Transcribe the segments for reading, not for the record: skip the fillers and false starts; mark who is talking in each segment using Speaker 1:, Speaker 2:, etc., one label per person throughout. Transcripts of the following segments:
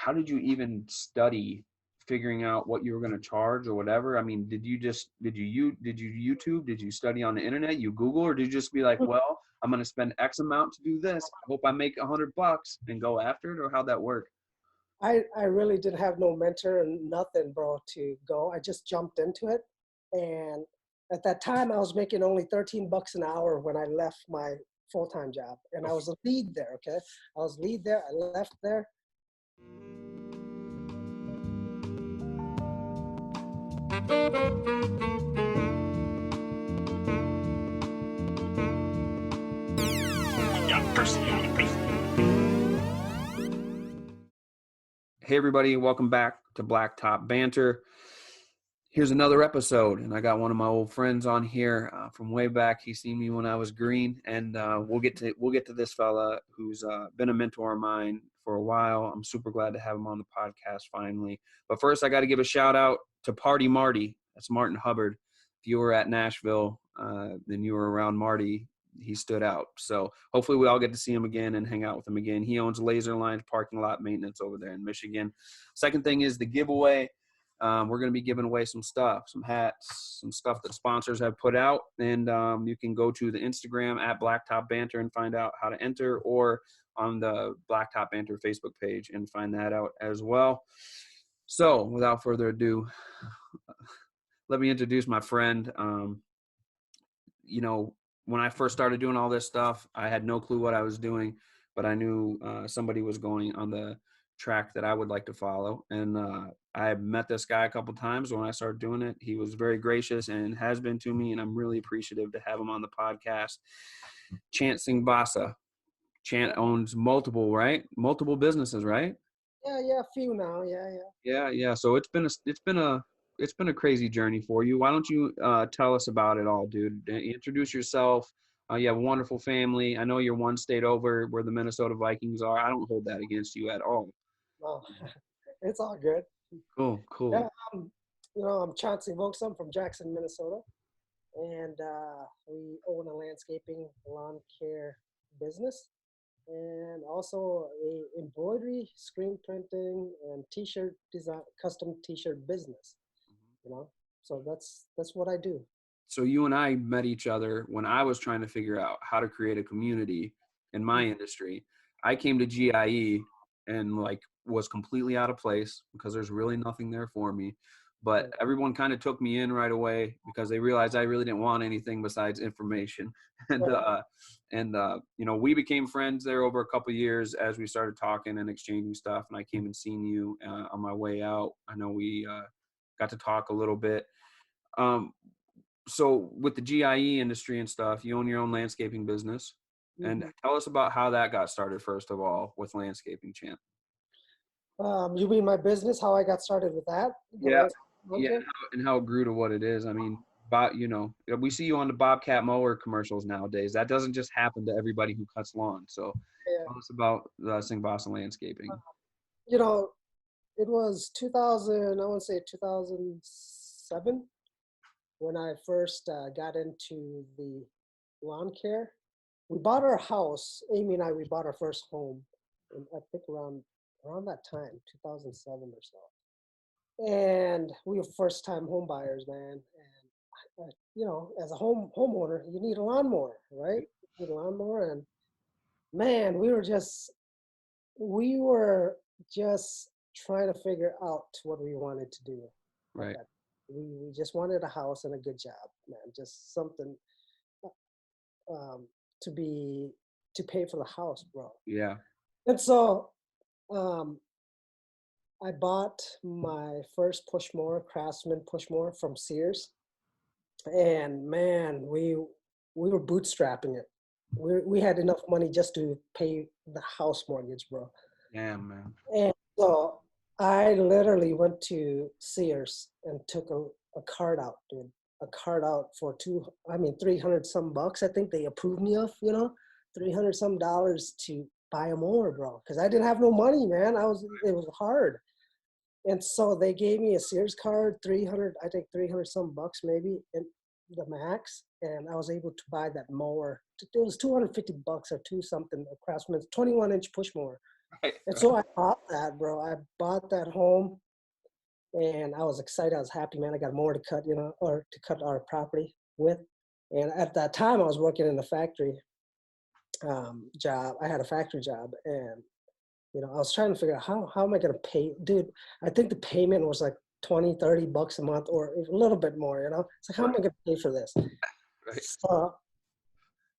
Speaker 1: how did you even study figuring out what you were going to charge or whatever? I mean, did you YouTube? Did you study on the internet? You Google, or did you just be like, well, I'm going to spend X amount to do this. I hope I make $100 and go after it, or how'd that work?
Speaker 2: I really didn't have no mentor and nothing, bro, to go. I just jumped into it. And at that time, I was making only $13 an hour when I left my full-time job. And I was a lead there, okay? I was lead there. I left there.
Speaker 1: Hey everybody, welcome back to Blacktop Banter. Here's another episode, and I got one of my old friends on here from way back. He seen me when I was green, and we'll get to this fella who's been a mentor of mine for a while. I'm super glad to have him on the podcast finally. But first, I got to give a shout out to Party Marty. That's Martin Hubbard. If you were at Nashville, then you were around Marty. He stood out. So hopefully we all get to see him again and hang out with him again. He owns Laser Lines Parking Lot Maintenance over there in Michigan. Second thing is the giveaway. We're going to be giving away some stuff, some hats, some stuff that sponsors have put out. And you can go to the Instagram at Blacktop Banter and find out how to enter, or on the Blacktop Banter Facebook page and find that out as well. So without further ado, let me introduce my friend. When I first started doing all this stuff, I had no clue what I was doing, but I knew somebody was going on the track that I would like to follow. And I met this guy a couple times when I started doing it. He was very gracious and has been to me, and I'm really appreciative to have him on the podcast. Chant Singvongsa. Chant owns multiple businesses, right?
Speaker 2: Yeah, a few now.
Speaker 1: Yeah. So it's been a crazy journey for you. Why don't you tell us about it all, dude? Introduce yourself. You have a wonderful family. I know you're one state over where the Minnesota Vikings are. I don't hold that against you at all.
Speaker 2: Well, it's all good.
Speaker 1: Cool.
Speaker 2: Yeah, I'm Chant Singvongsa. I'm from Jackson, Minnesota. And we own a landscaping lawn care business, and also a embroidery, screen printing, and t-shirt design, custom t-shirt business. So that's what I do.
Speaker 1: So you and I met each other when I was trying to figure out how to create a community in my industry. I came to GIE and was completely out of place because there's really nothing there for me. But everyone kind of took me in right away because they realized I really didn't want anything besides information. And we became friends there over a couple of years as we started talking and exchanging stuff. And I came and seen you on my way out. I know we got to talk a little bit. So with the GIE industry and stuff, you own your own landscaping business. Mm-hmm. And tell us about how that got started, first of all, with landscaping, Chant.
Speaker 2: You mean my business, how I got started with that?
Speaker 1: Yeah. And how it grew to what it is. I mean, we see you on the Bobcat mower commercials nowadays. That doesn't just happen to everybody who cuts lawn. So tell us about Singvongsa Landscaping.
Speaker 2: It was 2007 when I first got into the lawn care. We bought our house, Amy and I, we bought our first home, I think around that time, 2007 or so. And we were first time home buyers, man. And, as a homeowner, you need a lawnmower, right? You need a lawnmower. And man, we were just trying to figure out what we wanted to do.
Speaker 1: Right.
Speaker 2: We just wanted a house and a good job, man. Just something to pay for the house, bro.
Speaker 1: Yeah.
Speaker 2: And so I bought my first push mower, Craftsman push mower from Sears. And man, we were bootstrapping it. We had enough money just to pay the house mortgage, bro.
Speaker 1: Damn, man.
Speaker 2: And so I literally went to Sears and took a card out, dude. A card out for $300 some bucks. I think they approved me of, $300 some to buy a mower, bro. Because I didn't have no money, man. It was hard. And so they gave me a Sears card, $300 some bucks maybe, and the max. And I was able to buy that mower. It was $250 or two something, a Craftsman's 21-inch push mower.
Speaker 1: Right.
Speaker 2: And so I bought that, bro. I bought that home, and I was excited. I was happy, man. I got more to cut, or to cut our property with. And at that time, I was working in the factory job. I had a factory job, and I was trying to figure out how am I gonna pay, dude. I think the payment was like 20, $30 a month, or a little bit more. It's like, how am I
Speaker 1: Right.
Speaker 2: gonna pay for this?
Speaker 1: Right.
Speaker 2: So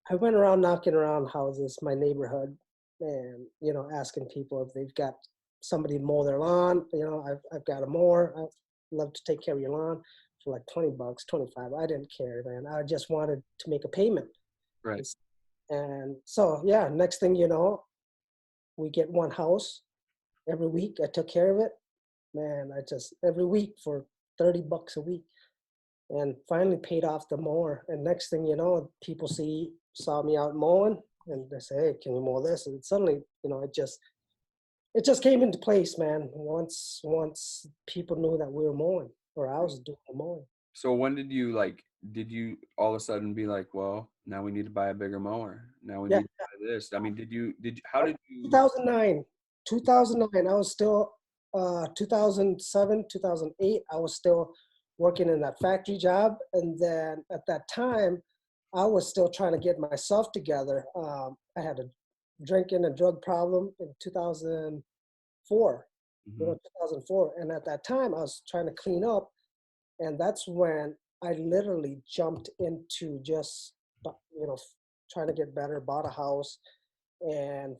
Speaker 2: I went around knocking around houses, my neighborhood, and asking people if they've got somebody to mow their lawn. I've got a mower. I'd love to take care of your lawn for like $20, 25. I didn't care, man. I just wanted to make a payment.
Speaker 1: Right.
Speaker 2: And so, yeah, next thing you know, we get one house every week. I took care of it, man. I just every week for $30 a week, and finally paid off the mower. And next thing you know, people saw me out mowing, and they say, "Hey, can you mow this?" And suddenly, it just came into place, man. Once people knew that we were mowing, or I was doing the mowing.
Speaker 1: So when did you all of a sudden be like, well, now we need to buy a bigger mower. Now we
Speaker 2: Yeah,
Speaker 1: need to buy this. I mean, how did you,
Speaker 2: 2009, 2009. I was still 2007, 2008. I was still working in that factory job, and then at that time, I was still trying to get myself together. I had a drinking and drug problem in 2004.
Speaker 1: mhm,
Speaker 2: 2004, and at that time, I was trying to clean up, and that's when I literally jumped into just trying to get better. Bought a house, and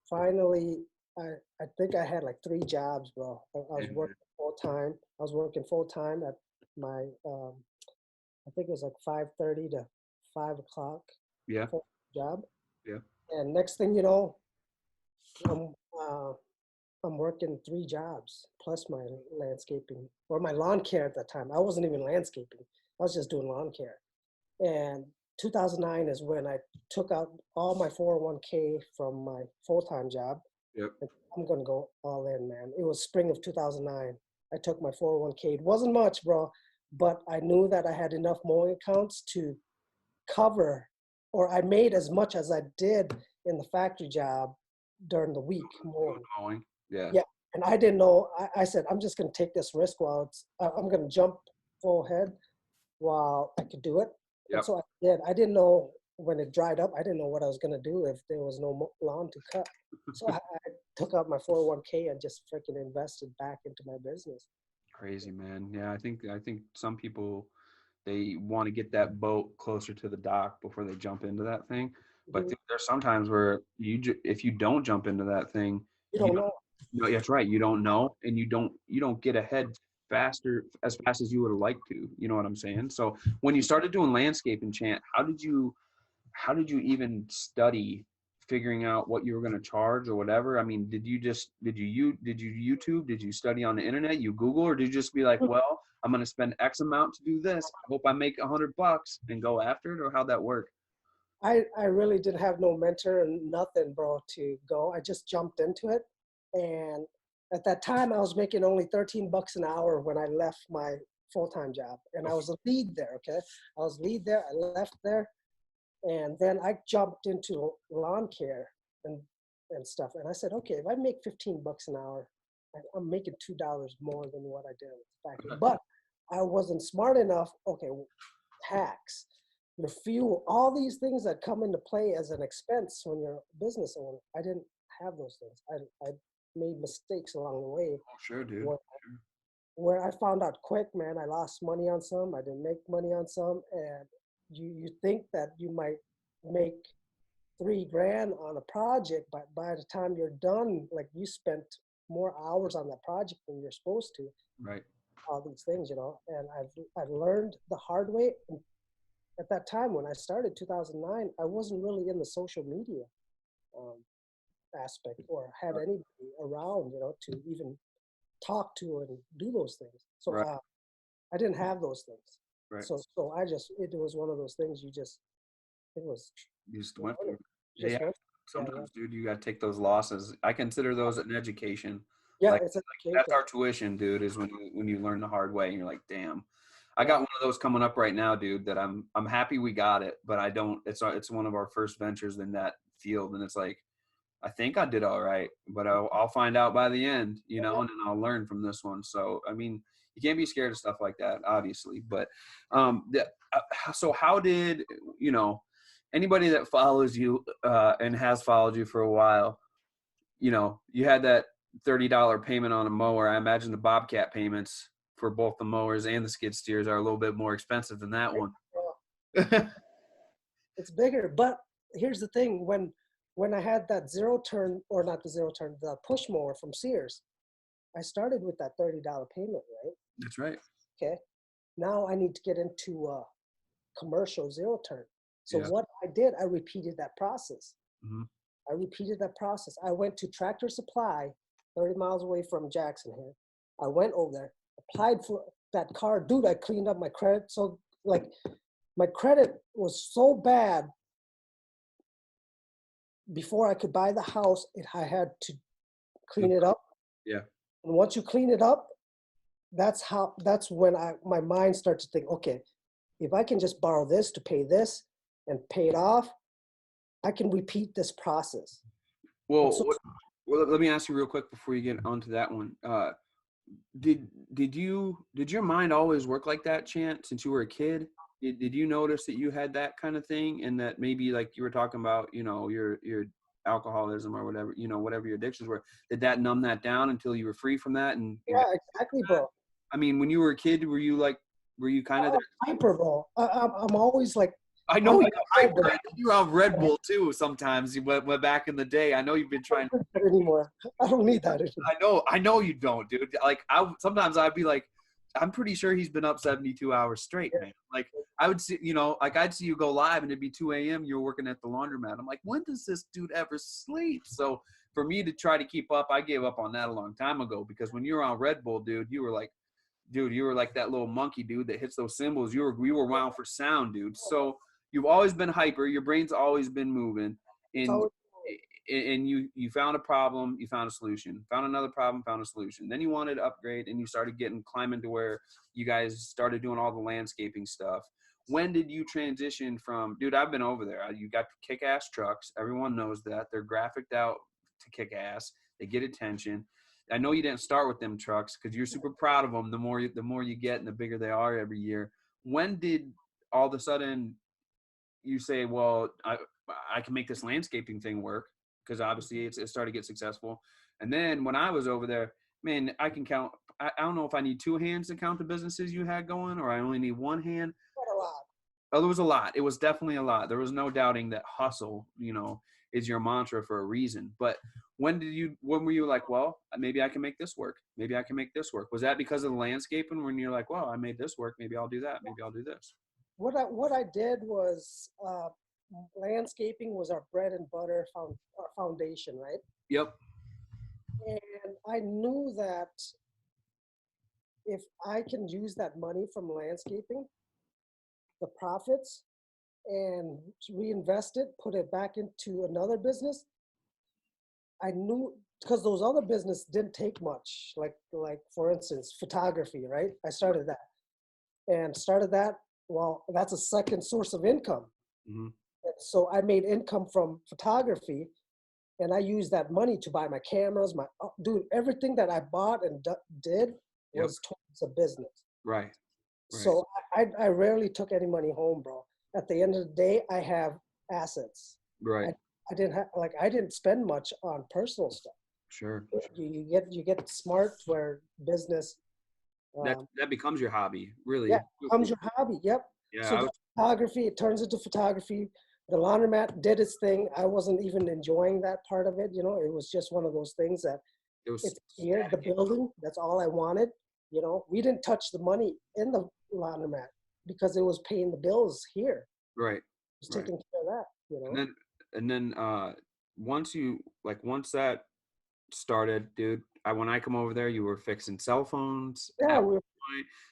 Speaker 2: finally, I think I had like 3 jobs, bro. I was
Speaker 1: and,
Speaker 2: working full time. I was working full time at my, I think it was like 5:30 to 5 o'clock
Speaker 1: yeah,
Speaker 2: full job.
Speaker 1: yeah,
Speaker 2: And next thing you know, I'm uh, I'm working 3 jobs plus my landscaping or my lawn care at that time. I wasn't even landscaping. I was just doing lawn care. And 2009 is when I took out all my 401k from my full-time job.
Speaker 1: yep,
Speaker 2: I'm gonna go all in, man. It was spring of 2009. I took my 401k. It wasn't much, bro, but I knew that I had enough mowing accounts to cover, or I made as much as I did in the factory job during the week
Speaker 1: doing
Speaker 2: mowing.
Speaker 1: mowing, yeah,
Speaker 2: Yeah, and I didn't know. I said, I'm just gonna take this risk while I'm gonna jump full head while I could do it. And
Speaker 1: yep.
Speaker 2: so I did. I didn't know when it dried up. I didn't know what I was gonna do if there was no lawn to cut. So I took out my 401k and just freaking invested back into my business.
Speaker 1: Crazy, man. Yeah, I think some people, they want to get that boat closer to the dock before they jump into that thing. But
Speaker 2: Mhm.
Speaker 1: there's sometimes where if you don't jump into that thing,
Speaker 2: You
Speaker 1: you
Speaker 2: don't
Speaker 1: don't
Speaker 2: know.
Speaker 1: know. That's right. You don't know, and you don't get ahead as fast as you would like to. You know what I'm saying? So when you started doing landscape and Chant, how did you even study figuring out what you were going to charge or whatever? I mean, did you YouTube? Did you study on the internet? You Google, or did you just be like, well, I'm going to spend X amount to do this. I hope I make $100 and go after it, or how'd that work?
Speaker 2: I really didn't have no mentor and nothing, bro, to go. I just jumped into it. And at that time I was making only $13 an hour when I left my full-time job. And I was a lead there, okay? I was lead there, I left there, and then I jumped into lawn care and and stuff. And I said, okay, if I make $15 an hour, I'm making $2 more than what I did at the factory. But I wasn't smart enough. Okay, tax, your fuel, all these things that come into play as an expense when you're a business owner. I didn't have those things. I made mistakes along the way
Speaker 1: Oh, sure, dude.
Speaker 2: where, where I found out quick, man. I lost money on some. I didn't make money on some, and you think that you might make 3 grand on a project, but by the time you're done, like you spent more hours on that project than you're supposed to.
Speaker 1: Right.
Speaker 2: All these things, and I've learned the hard way. And at that time when I started 2009, I wasn't really in the social media um, aspect or had
Speaker 1: Right.
Speaker 2: anybody around, to even talk to and do those things. So
Speaker 1: Right.
Speaker 2: I didn't have those things.
Speaker 1: Right.
Speaker 2: So it was one of those things it was
Speaker 1: You just went
Speaker 2: learning.
Speaker 1: through. Yeah.
Speaker 2: Just went. Yeah, yeah.
Speaker 1: Sometimes, dude, you got to take those losses. I consider those an education.
Speaker 2: Yeah,
Speaker 1: Like,
Speaker 2: it's
Speaker 1: that's
Speaker 2: education.
Speaker 1: our tuition, dude, is when you learn the hard way and you're like, damn. I
Speaker 2: Yeah.
Speaker 1: got one of those coming up right now, dude, that I'm happy we got it, but I don't, it's one of our first ventures in that field. And it's like, I think I did all right, but I'll find out by the end, you know, and then I'll learn from this one. So, I mean, you can't be scared of stuff like that, obviously. But so how did, you know, anybody that follows you and has followed you for a while, you know, you had that $30 payment on a mower. I imagine the Bobcat payments for both the mowers and the skid steers are a little bit more expensive than that one.
Speaker 2: It's bigger, but here's the thing: when I had that zero turn, or not the zero turn, the push mower from Sears, I started with that $30 payment, right?
Speaker 1: That's right.
Speaker 2: Okay. Now I need to get into commercial zero turn. So
Speaker 1: Yeah.
Speaker 2: what I did, I repeated that process.
Speaker 1: Mm-hmm.
Speaker 2: I repeated that process. I went to Tractor Supply, 30 miles away from Jackson here. I went over there, applied for that car. Dude, I cleaned up my credit. So like my credit was so bad before I could buy the house, I had to clean it up.
Speaker 1: Yeah.
Speaker 2: And once you clean it up, that's when my mind starts to think, okay, if I can just borrow this to pay this and pay it off, I can repeat this process.
Speaker 1: Well, let me ask you real quick before you get onto that one. Did your mind always work like that, Chant, since you were a kid? Did you notice that you had that kind of thing, and that maybe like you were talking about, you know, your alcoholism or whatever, you know, whatever your addictions were, did that numb that down until you were free from that? And
Speaker 2: yeah, exactly, bro.
Speaker 1: I mean, when you were a kid, were you kind of
Speaker 2: hyper, bro? I'm always like,
Speaker 1: I know you're hyper. You have Red Bull too sometimes. You went back in the day. I know you've been trying
Speaker 2: anymore. I don't need that anymore.
Speaker 1: I know you don't, dude. Like sometimes I'd be like, I'm pretty sure he's been up 72 hours straight, man. Like I would see, you know, like I'd see you go live and it'd be 2 a.m. You're working at the laundromat. I'm like, when does this dude ever sleep? So for me to try to keep up, I gave up on that a long time ago, because when you were on Red Bull, dude, you were like that little monkey, dude, that hits those cymbals. You were wound for sound, dude. So you've always been hyper. Your brain's always been moving. And you found a problem, you found a solution, found another problem, found a solution. Then you wanted to upgrade, and you started climbing to where you guys started doing all the landscaping stuff. When did you transition from, dude, I've been over there. You got kick-ass trucks. Everyone knows that. They're graphicked out to kick ass. They get attention. I know you didn't start with them trucks because you're super proud of them. The more you get and the bigger they are every year. When did all of a sudden you say, well, I can make this landscaping thing work? Because obviously it started to get successful. And then when I was over there, man, I can count. I don't know if I need two hands to count the businesses you had going, or I only need one hand.
Speaker 2: A lot.
Speaker 1: Oh, there was a lot. It was definitely a lot. There was no doubting that hustle, you know, is your mantra for a reason. But when were you like, well, maybe I can make this work. Maybe I can make this work. Was that because of the landscaping, when you're like, well, I made this work, maybe I'll do that. Maybe I'll do this.
Speaker 2: What I did was landscaping was our bread and butter our foundation, right?
Speaker 1: Yep.
Speaker 2: And I knew that if I can use that money from landscaping, the profits, and reinvest it, put it back into another business, I knew, because those other business didn't take much, like for instance, photography, right? I started that. Well, that's a second source of income.
Speaker 1: Mm-hmm.
Speaker 2: So I made income from photography, and I used that money to buy my cameras, everything that I bought and did was towards a business.
Speaker 1: Right.
Speaker 2: So I rarely took any money home, bro. At the end of the day, I have assets.
Speaker 1: Right.
Speaker 2: I didn't spend much on personal stuff.
Speaker 1: Sure.
Speaker 2: You get smart where business.
Speaker 1: That becomes your hobby, really.
Speaker 2: Yeah, becomes your hobby. Yep.
Speaker 1: Yeah.
Speaker 2: So photography, it turns into photography. The laundromat did its thing. I wasn't even enjoying that part of it. You know, it was just one of those things that it's here, the building. That's all I wanted. You know, we didn't touch the money in the laundromat because it was paying the bills here.
Speaker 1: Right.
Speaker 2: It was taking care of that. You know.
Speaker 1: And then once that started, dude, when I come over there, you were fixing cell phones.
Speaker 2: Yeah,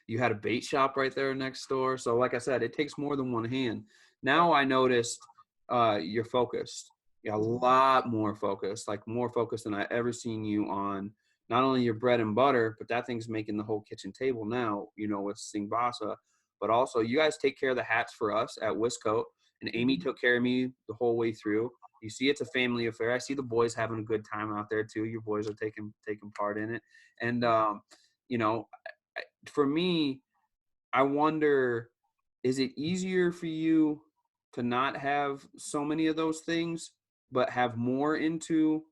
Speaker 1: you had a bait shop right there next door. So like I said, it takes more than one hand. Now I noticed you're focused. You're a lot more focused, like more focused than I ever seen you on. Not only your bread and butter, but that thing's making the whole kitchen table now, you know, with Singvongsa. But also, you guys take care of the hats for us at Wiscote, and Amy took care of me the whole way through. You see it's a family affair. I see the boys having a good time out there too. Your boys are taking part in it. And you know, for me, I wonder, is it easier for you to not have so many of those things, but have more into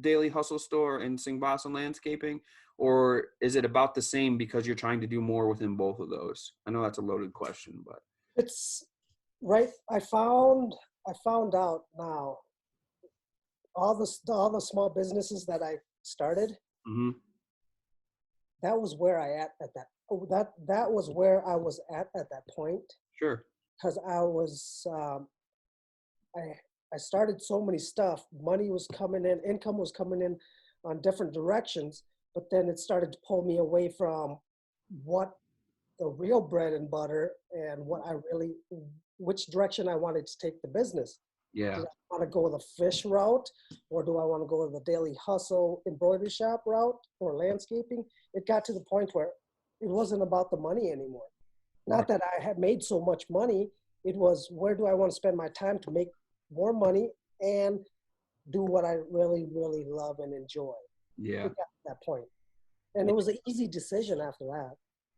Speaker 1: Daily Hustle Store and Singvongsa landscaping? Or is it about the same because you're trying to do more within both of those? I know that's a loaded question, but
Speaker 2: It's right. I found out now all the small businesses that I started,
Speaker 1: mm-hmm.
Speaker 2: that was where that was where I was at that point,
Speaker 1: Sure.
Speaker 2: because I I started so many stuff. Money was coming in, income was coming in on different directions, but then it started to pull me away from what the real bread and butter and which direction I wanted to take the business.
Speaker 1: Yeah.
Speaker 2: Did I want to go the fish route, or do I want to go the daily hustle embroidery shop route or landscaping? It got to the point where it wasn't about the money anymore. Not that I had made so much money. It was, where do I want to spend my time to make more money and do what I really, really love and enjoy?
Speaker 1: Yeah.
Speaker 2: It got to that point. And it was an easy decision after that.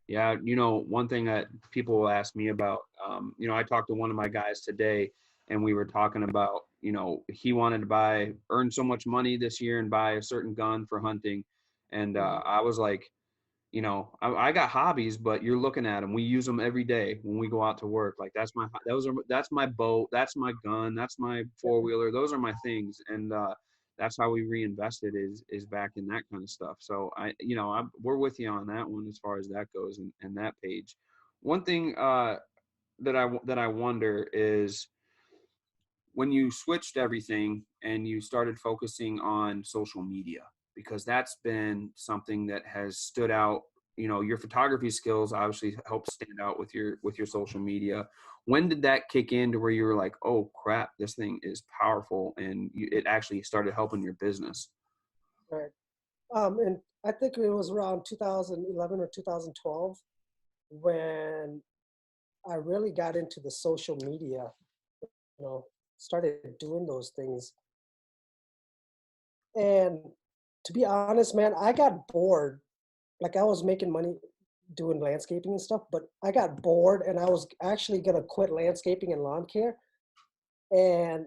Speaker 1: Yeah, one thing that people will ask me about, I talked to one of my guys today, and we were talking about, he wanted to earn so much money this year and buy a certain gun for hunting. And I was like, I got hobbies, but you're looking at them. We use them every day when we go out to work. Like that's my boat, that's my gun, that's my four-wheeler. Those are my things, and that's how we reinvested is back in that kind of stuff. So we're with you on that one as far as that goes, and that page. One thing that I wonder is, when you switched everything and you started focusing on social media, because that's been something that has stood out. Your photography skills obviously help stand out with your social media. When did that kick in to where you were like, oh crap, this thing is powerful, and it actually started helping your business?
Speaker 2: Right. And I think it was around 2011 or 2012 when I really got into the social media, started doing those things. And to be honest, man, I got bored. Like, I was making money doing landscaping and stuff, but I got bored and I was actually going to quit landscaping and lawn care. And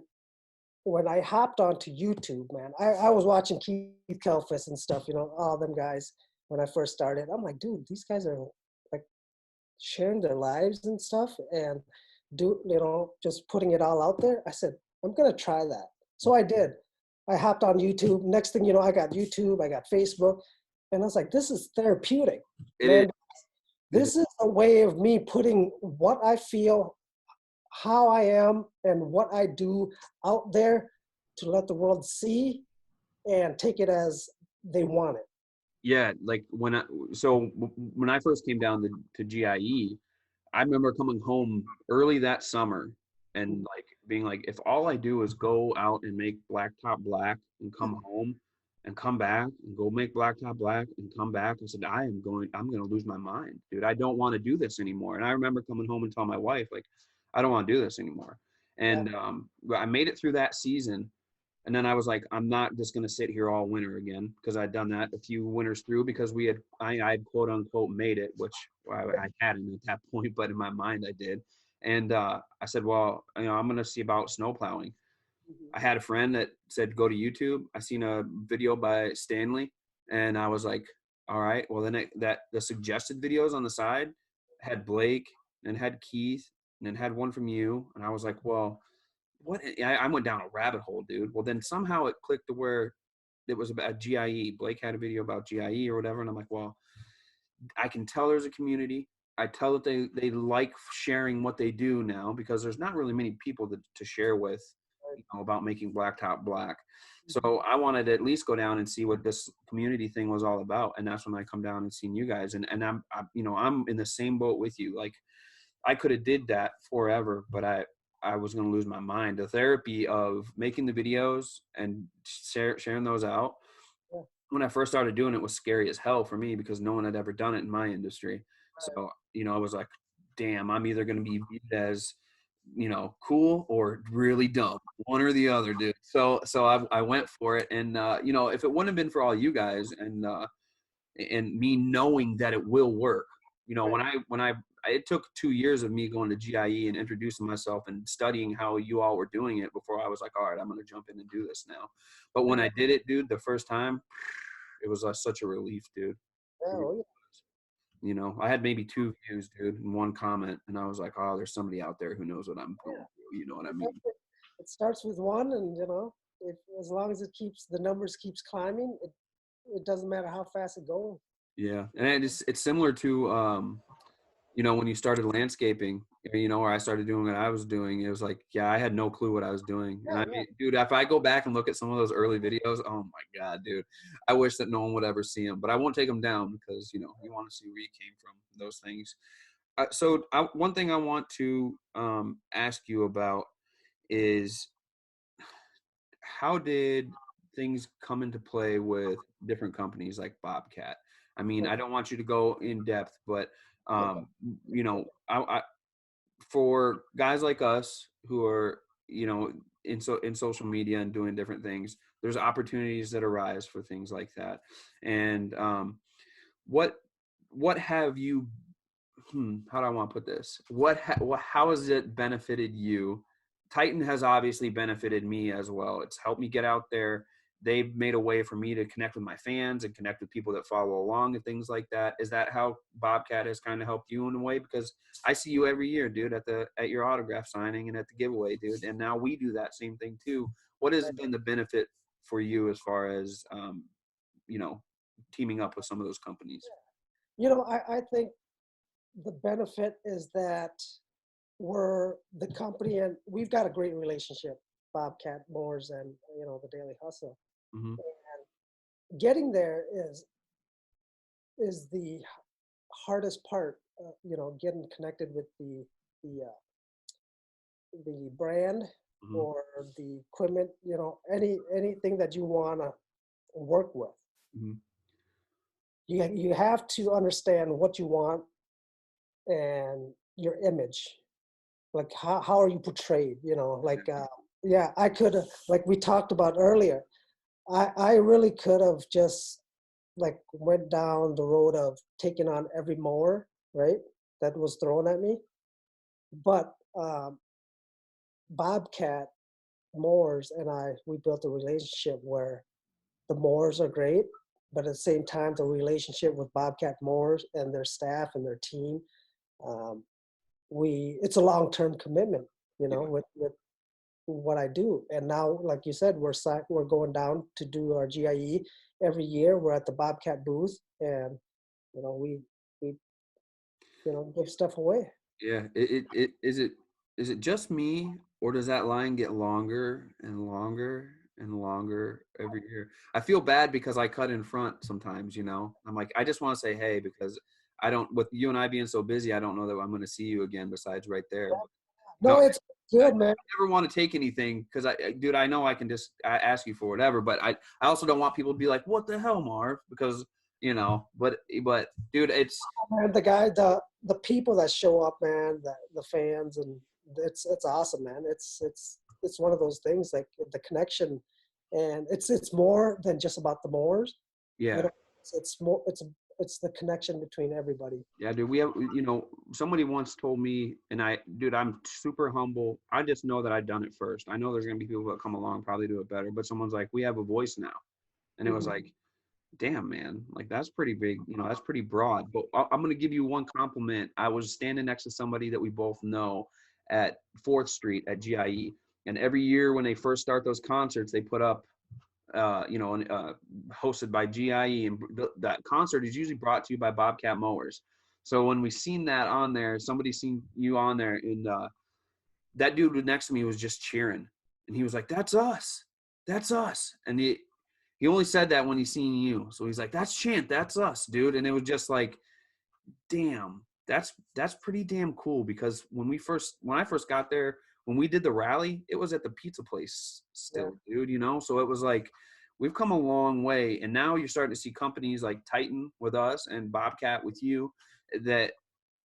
Speaker 2: when I hopped onto YouTube, man, I was watching Keith Kalfas and stuff, all them guys when I first started. I'm like, dude, these guys are like sharing their lives and stuff and just putting it all out there. I said, I'm going to try that. So I did. I hopped on YouTube. Next thing you know, I got YouTube, I got Facebook, and I was like, this is therapeutic,
Speaker 1: It is.
Speaker 2: man. This is a way of me putting what I feel, how I am, and what I do out there to let the world see and take it as they want it.
Speaker 1: Yeah, like when I first came down to GIE, I remember coming home early that summer and like being like, if all I do is go out and make blacktop black and come home and come back and go make blacktop black and come back, I said, I'm going to lose my mind, dude. I don't want to do this anymore. And I remember coming home and telling my wife, like, I don't want to do this anymore.
Speaker 2: Yeah.
Speaker 1: And I made it through that season. And then I was like, I'm not just going to sit here all winter again, because I'd done that a few winters through, because I had quote unquote made it, which I hadn't at that point, but in my mind I did. And I said, well, I'm going to see about snow plowing.
Speaker 2: Mhm.
Speaker 1: I had a friend that said, go to YouTube. I seen a video by Stanley, and I was like, all right, well then the suggested videos on the side had Blake and had Keith and then had one from you. And I was like, well, what? I went down a rabbit hole, dude. Well, then somehow it clicked to where it was about GIE. Blake had a video about GIE or whatever, and I'm like, well, I can tell there's a community. I tell that they like sharing what they do now, because there's not really many people to share with, about making blacktop black. So I wanted to at least go down and see what this community thing was all about, and that's when I come down and seen you guys, and I'm in the same boat with you. Like, I could have did that forever, but I was going to lose my mind. The therapy of making the videos and sharing those out,
Speaker 2: Yeah.
Speaker 1: when I first started doing it, was scary as hell for me, because no one had ever done it in my industry.
Speaker 2: Right.
Speaker 1: So, I was like, damn, I'm either going to be viewed as cool or really dumb, one or the other, dude. So I went for it. And, if it wouldn't have been for all you guys and me knowing that it will work,
Speaker 2: Right.
Speaker 1: it took 2 years of me going to GIE and introducing myself and studying how you all were doing it before I was like, all right, I'm going to jump in and do this now. But when I did it, dude, the first time, it was such a relief, dude.
Speaker 2: Yeah,
Speaker 1: It really
Speaker 2: oh, yeah.
Speaker 1: was. I had maybe 2 views, dude, and one comment, and I was like, oh, there's somebody out there who knows what I'm going through. You know what I mean?
Speaker 2: It starts with one, and as long as the numbers keeps climbing, it doesn't matter how fast it goes.
Speaker 1: Yeah, and it's similar to when you started landscaping, or I started doing what I was doing. It was like, yeah, I had no clue what I was doing. And
Speaker 2: Yeah,
Speaker 1: I
Speaker 2: yeah.
Speaker 1: mean, dude, if I go back and look at some of those early videos, oh my God, dude, I wish that no one would ever see them. But I won't take them down because you want to see where you came from. Those things. One thing I want to ask you about is, how did things come into play with different companies like Bobcat? I mean, I don't want you to go in depth, but I for guys like us who are, in social media and doing different things, there's opportunities that arise for things like that. And what what have you how do I want to put this? How has it benefited you? Titan has obviously benefited me as well. It's helped me get out there. They've made a way for me to connect with my fans and connect with people that follow along and things like that. Is that how Bobcat has kind of helped you in a way? Because I see you every year, dude, at your autograph signing and at the giveaway, dude. And now we do that same thing too. What has been the benefit for you as far as you know, teaming up with some of those companies?
Speaker 2: I think the benefit is that we're the company, and we've got a great relationship, Bobcat Moores and the Daily Hustle.
Speaker 1: Mm-hmm.
Speaker 2: Getting there is the hardest part. Getting connected with the the brand
Speaker 1: Mm-hmm.
Speaker 2: or the equipment. Anything that you want to work with.
Speaker 1: Mm-hmm.
Speaker 2: You have to understand what you want and your image, like how are you portrayed, like yeah, I could have, like we talked about earlier, I really could have just like went down the road of taking on every mower, right, that was thrown at me. But Bobcat mowers and we built a relationship where the mowers are great, but at the same time the relationship with Bobcat mowers and their staff and their team, um, it's a long-term commitment,
Speaker 1: Yeah.
Speaker 2: with what I do. And now, like you said, we're going down to do our GIE every year. We're at the Bobcat booth, and we give stuff away.
Speaker 1: Yeah, is it just me, or does that line get longer and longer and longer every year? I feel bad because I cut in front sometimes. I'm like, I just want to say hey because I don't, with you and I being so busy, I don't know that I'm going to see you again besides right there. But
Speaker 2: No,
Speaker 1: no,
Speaker 2: it's
Speaker 1: I
Speaker 2: good, man.
Speaker 1: never want to take anything because dude, I know I can just ask you for whatever, but I also don't want people to be like, what the hell, Marv? Because but dude, it's
Speaker 2: Man, the people that show up, man, the fans, and it's awesome, man. It's one of those things, like the connection, and it's more than just about the mowers. You
Speaker 1: yeah.
Speaker 2: know, it's more it's the connection between everybody.
Speaker 1: Yeah, dude, we have, somebody once told me, and dude, I'm super humble. I just know that I've done it first. I know there's going to be people that come along, probably do it better, but someone's like, we have a voice now. And it was
Speaker 2: Mhm.
Speaker 1: like, damn, man, like that's pretty big, that's pretty broad. But I'm going to give you one compliment. I was standing next to somebody that we both know at 4th Street at GIE. And every year when they first start those concerts, they put up hosted by GIE, and that concert is usually brought to you by Bobcat Mowers. So when we seen that on there, somebody seen you on there, and that dude next to me was just cheering, and he was like, "That's us, that's us," and he only said that when he seen you. So he's like, "That's Chant, that's us, dude," and it was just like, damn, that's pretty damn cool because when I first got there, when we did the rally, it was at the pizza place
Speaker 2: Yeah.
Speaker 1: still, dude. So it was like we've come a long way, and now you're starting to see companies like Titan with us and Bobcat with you that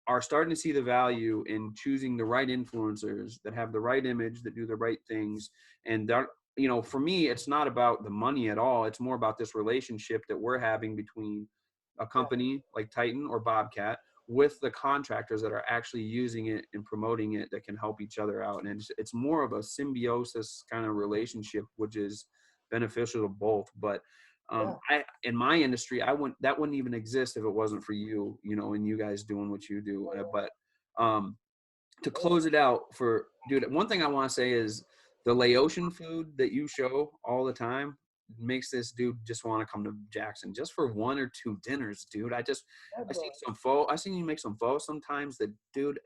Speaker 1: are starting to see the value in choosing the right influencers that have the right image, that do the right things. And that, you know, for me, it's not about the money at all. It's more about this relationship that we're having between a
Speaker 2: Yeah,
Speaker 1: company like Titan or Bobcat with the contractors that are actually using it and promoting it, that can help each other out. And it's more of a symbiosis kind of relationship, which is beneficial to both. But
Speaker 2: yeah,
Speaker 1: in my industry, that wouldn't even exist if it wasn't for you, you know, and you guys doing what you do. But to close it out, for dude, one thing I want to say is the Laotian food that you show all the time makes this dude just want to come to Jackson just for 1 or 2 dinners, dude.
Speaker 2: yeah,
Speaker 1: I seen
Speaker 2: bro.
Speaker 1: some pho. I seen you make some pho sometimes. That, dude,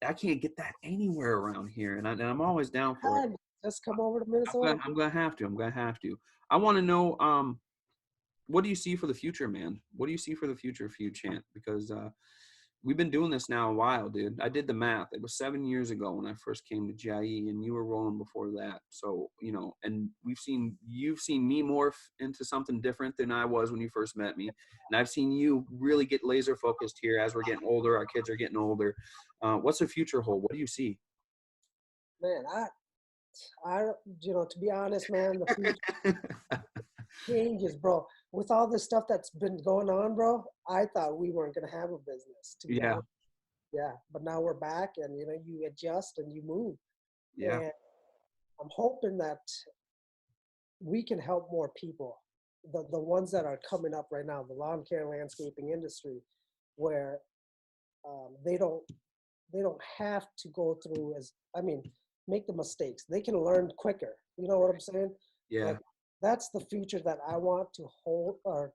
Speaker 1: I can't get that anywhere around here, and I'm always down for it.
Speaker 2: And just come over to Minnesota.
Speaker 1: I'm gonna have to. I'm gonna have to. I want to know, what do you see for the future, man? What do you see for the future for you, Chant? Because we've been doing this now a while, dude. I did the math. It was 7 years ago when I first came to GIE, and you were rolling before that. So, you know, and you've seen me morph into something different than I was when you first met me. And I've seen you really get laser focused here as we're getting older. Our kids are getting older. What's the future hold? What do you see?
Speaker 2: Man, to be honest, man, the future changes, bro. With all the stuff that's been going on, bro, I thought we weren't gonna have a business, to be
Speaker 1: Yeah.
Speaker 2: honest. Yeah, but now we're back, and you adjust and you move,
Speaker 1: Yeah.
Speaker 2: and I'm hoping that we can help more people, the ones that are coming up right now, the lawn care landscaping industry, where they don't have to go through make the mistakes. They can learn quicker. You know what I'm saying?
Speaker 1: Yeah.
Speaker 2: Like that's the future that I want to hold or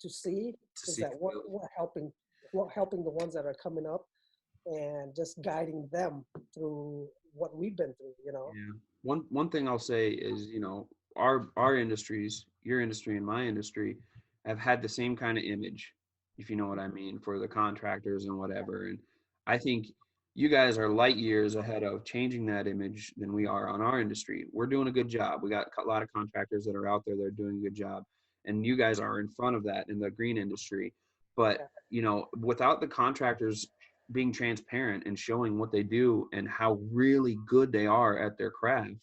Speaker 2: to see,
Speaker 1: To
Speaker 2: is
Speaker 1: see.
Speaker 2: that we're helping the ones that are coming up and just guiding them through what we've been through.
Speaker 1: Yeah. One thing I'll say is, you know, our industries, your industry and my industry, have had the same kind of image, if you know what I mean, for the contractors and whatever. And I think you guys are light years ahead of changing that image than we are on our industry. We're doing a good job. We got a lot of contractors that are out there that are doing a good job. And you guys are in front of that in the green industry. But,
Speaker 2: Yeah,
Speaker 1: you know, without the contractors being transparent and showing what they do and how really good they are at their craft,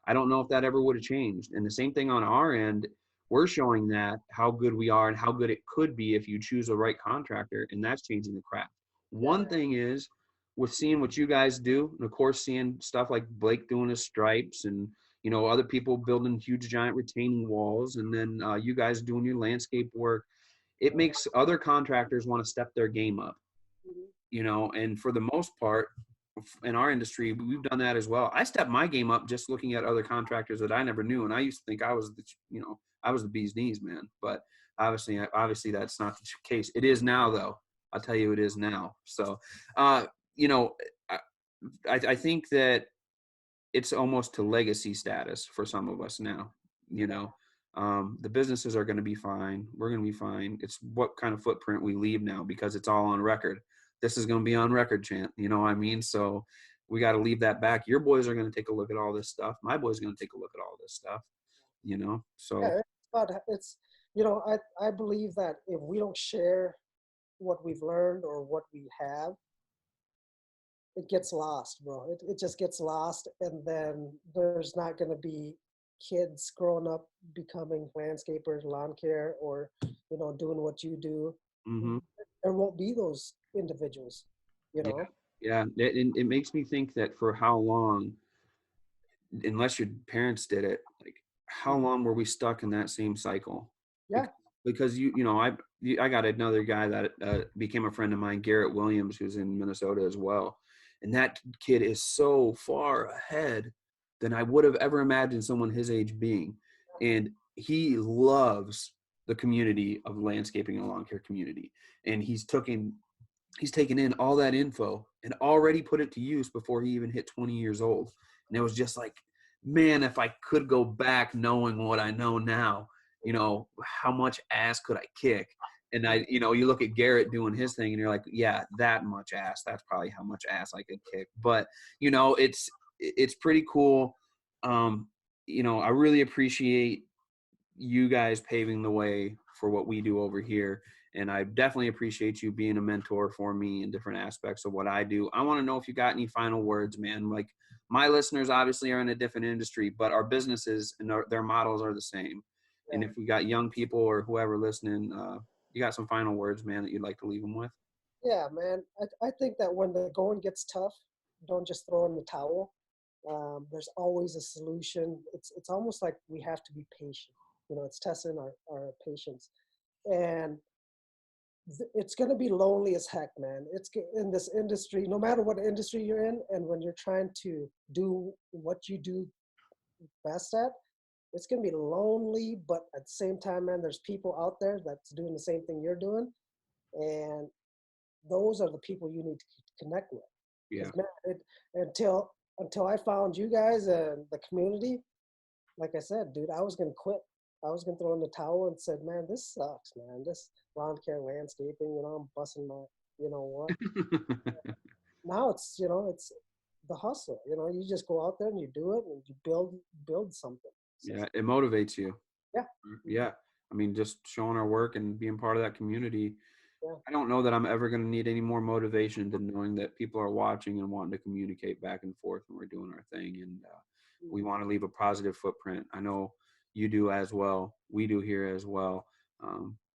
Speaker 1: I don't know if that ever would have changed. And the same thing on our end, we're showing that how good we are and how good it could be if you choose the right contractor, and that's changing the craft.
Speaker 2: yeah,
Speaker 1: One thing is, with seeing what you guys do, and of course seeing stuff like Blake doing his stripes, and you know, other people building huge giant retaining walls, and then you guys doing your landscape work, it makes other contractors want to step their game up,
Speaker 2: mhm,
Speaker 1: you know. And for the most part, in our industry, we've done that as well. I stepped my game up just looking at other contractors that I never knew, and I used to think I was I was the bee's knees, man. But obviously that's not the case. It is now, though. I'll tell you, it is now. So you know, i, I think that it's almost to legacy status for some of us now. You
Speaker 2: yeah,
Speaker 1: know, the businesses are going to be fine. We're going to be fine. It's what kind of footprint we leave now, because it's all on record. This is going to be on record, Chant. You know what I mean? So we got to leave that back. Your boys are going to take a look at all this stuff. My boys are going to take a look at all this stuff. You know, so
Speaker 2: yeah. I believe that if we don't share what we've learned or what we have, it gets lost, bro. It just gets lost, and then there's not going to be kids growing up becoming landscapers, lawn care, or doing what you do.
Speaker 1: hmm
Speaker 2: There won't be those individuals, you
Speaker 1: yeah,
Speaker 2: know.
Speaker 1: yeah. It makes me think that for how long, unless your parents did it, like how
Speaker 2: Mhm.
Speaker 1: long were we stuck in that same cycle?
Speaker 2: Yeah,
Speaker 1: Because I got another guy that became a friend of mine, Garrett Williams, who's in Minnesota as well, and that kid is so far ahead than I would have ever imagined someone his age being, and he loves the community of landscaping and lawn care community, and he's taken in all that info and already put it to use before he even hit 20 years old. And it was just like, man, if I could go back knowing what I know now, you know, how much ass could I kick? And you look at Garrett doing his thing and you're like, yeah, that much ass, that's probably how much ass I could kick. But, it's pretty cool. I really appreciate you guys paving the way for what we do over here. And I definitely appreciate you being a mentor for me in different aspects of what I do. I want to know if you got any final words, man. Like, my listeners obviously are in a different industry, but our businesses and their models are the same. And
Speaker 2: Yeah.
Speaker 1: if we got young people or whoever listening, you got some final words, man, that you'd like to leave them with?
Speaker 2: Yeah, man. I think that when the going gets tough, don't just throw in the towel. There's always a solution. It's almost like we have to be patient. It's testing our patience. And it's going to be lonely as heck, man. It's in this industry, no matter what industry you're in, and when you're trying to do what you do best at, it's going to be lonely, but at the same time, man, there's people out there that's doing the same thing you're doing. And those are the people you need to connect with.
Speaker 1: Yeah.
Speaker 2: Because, man, until I found you guys and the community, like I said, dude, I was going to quit. I was going to throw in the towel and said, man, this sucks, man. This lawn care landscaping, I'm busting my, what. Now it's the hustle. You just go out there and you do it and you build something. So,
Speaker 1: Yeah, it motivates you.
Speaker 2: yeah.
Speaker 1: Yeah. I mean, just showing our work and being part of that community.
Speaker 2: Yeah.
Speaker 1: I don't know that I'm ever going to need any more motivation than knowing that people are watching and wanting to communicate back and forth when we're doing our thing. And we want to leave a positive footprint. I know you do as well. We do here as well.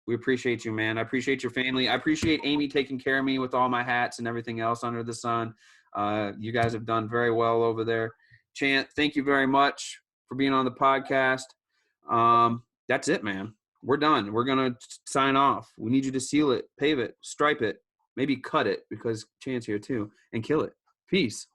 Speaker 1: We appreciate you, man. I appreciate your family. I appreciate Amy taking care of me with all my hats and everything else under the sun. You guys have done very well over there. Chant, thank you very much for being on the podcast. That's it, man. We're done. We're going to sign off. We need you to seal it, pave it, stripe it, maybe cut it because Chant's here too, and kill it. Peace.